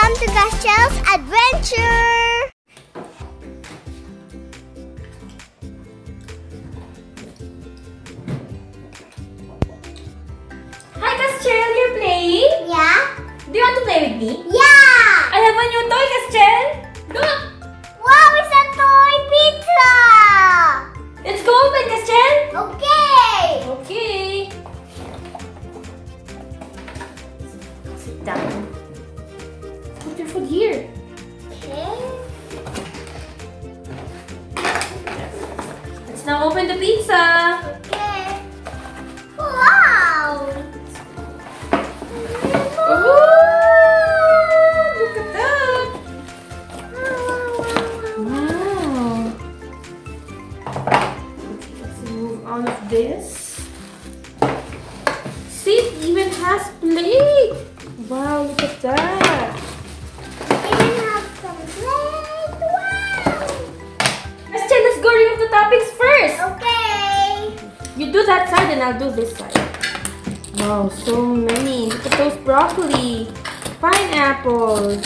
Welcome to Castielle's Adventure! Hi Castielle, you're playing? Yeah? Do you want to play with me? Yeah! I have a new toy, Castielle! Look! Wow, it's a toy pizza! Let's go open, Castielle! Okay! Okay. Sit down. Put your food here. Okay. Let's now open the pizza. Okay. Wow! Oh, look at that! Wow. Okay, let's move all of this. See, it even has plate. Wow, look at that. Even have some plate. Wow! Castielle, let's go remove the toppings first. Okay. You do that side and I'll do this side. Wow, so many. Look at those broccoli, pineapples,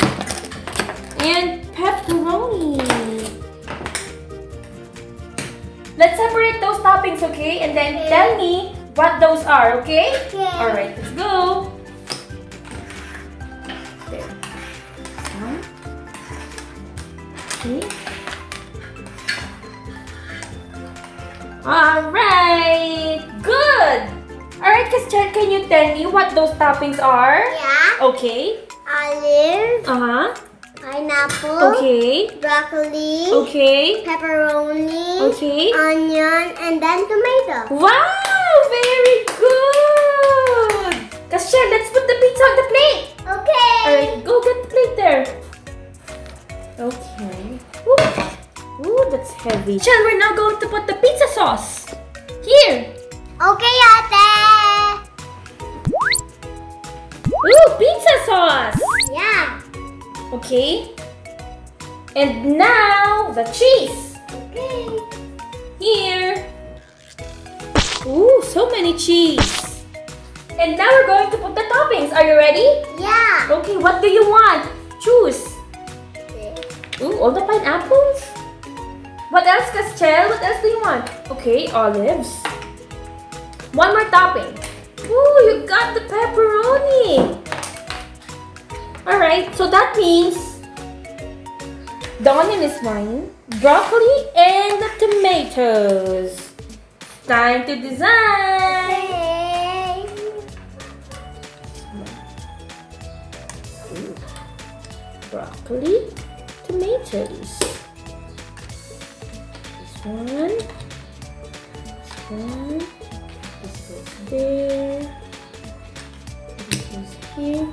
and pepperoni. Let's separate those toppings, okay? And then tell me what those are, okay? Okay. Alright, let's go. There. One. Okay. Alright, good. Alright, Castielle, can you tell me what those toppings are? Yeah. Okay. Olive. Uh-huh. Pineapple. Okay. Broccoli. Okay. Pepperoni. Okay. Onion. And then tomato. Wow, very good. Castielle, let's put the pizza on the plate. Okay. Alright, go get the plate there. Okay. Ooh. Ooh, that's heavy. Castielle, we're now going to put the pizza sauce. Here. Okay, ate. Ooh, pizza sauce. Yeah. Okay. And now the cheese. Okay. Here. Ooh, so many cheese. And now we're going to put the toppings. Are you ready? Yeah. Okay, what do you want? Choose. Ooh, all the pineapples? What else, Castielle? What else do you want? Okay, olives. One more topping. Ooh, you got the pepperoni. Alright, so that means the onion is mine, broccoli, and the tomatoes. Time to design. Okay. Broccoli, tomatoes. This one. This goes there. This goes here.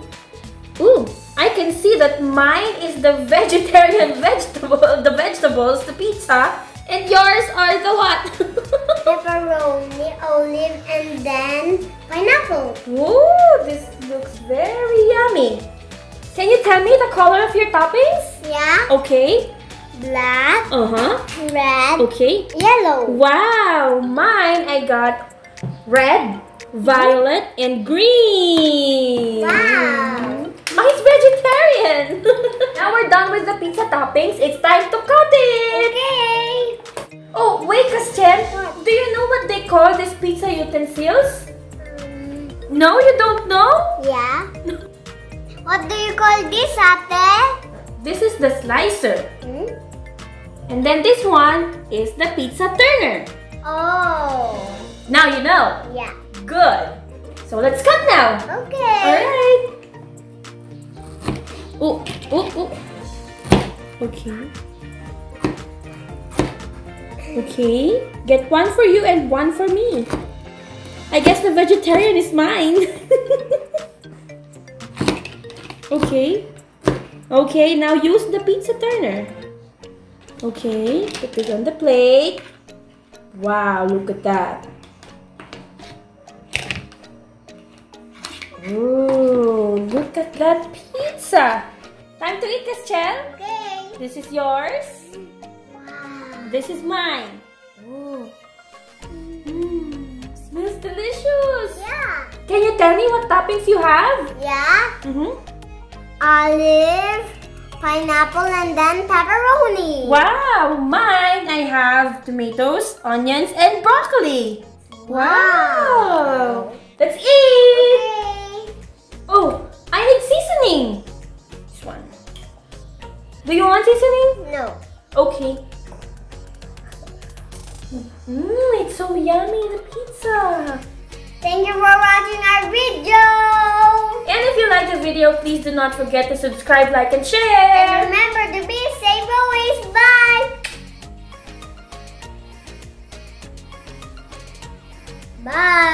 Ooh, I can see that mine is the vegetarian vegetable, the vegetables, the pizza, and yours are the what? Pepperoni, olive, and then pineapple. Ooh, this looks very yummy. Can you tell me the color of your toppings? Yeah. Okay. Black, Uh-huh. red, Okay. yellow. Wow, mine I got red, violet, and green. Wow. Mine's vegetarian. Now we're done with the pizza toppings. It's time to cut it. Okay. Oh, wait, Castielle. Do you know what they call these pizza utensils? No, you don't know? Yeah. What do you call this, ate? This is the slicer. Hmm? And then this one is the pizza turner. Oh. Now you know. Yeah. Good. So let's cut now. Okay. Alright. Oh, oh, oh. Okay. Okay. Get one for you and one for me. I guess the vegetarian is mine. Okay. Okay, now use the pizza turner. Okay, put it on the plate. Wow, look at that. Ooh, look at that pizza. Time to eat, Castielle. Okay. This is yours. Wow. This is mine. Ooh. Smells delicious. Yeah. Can you tell me what toppings you have? Yeah. olive, pineapple, and then pepperoni. Wow, mine, I have tomatoes, onions, and broccoli. Wow. Let's eat. Okay. Oh, I need seasoning. This one. Do you want seasoning? No. Okay. It's so yummy, the pizza. Thank you for watching our video. And if you like the video, please do not forget to subscribe, like, and And share. remember to be safe always. Bye. Bye.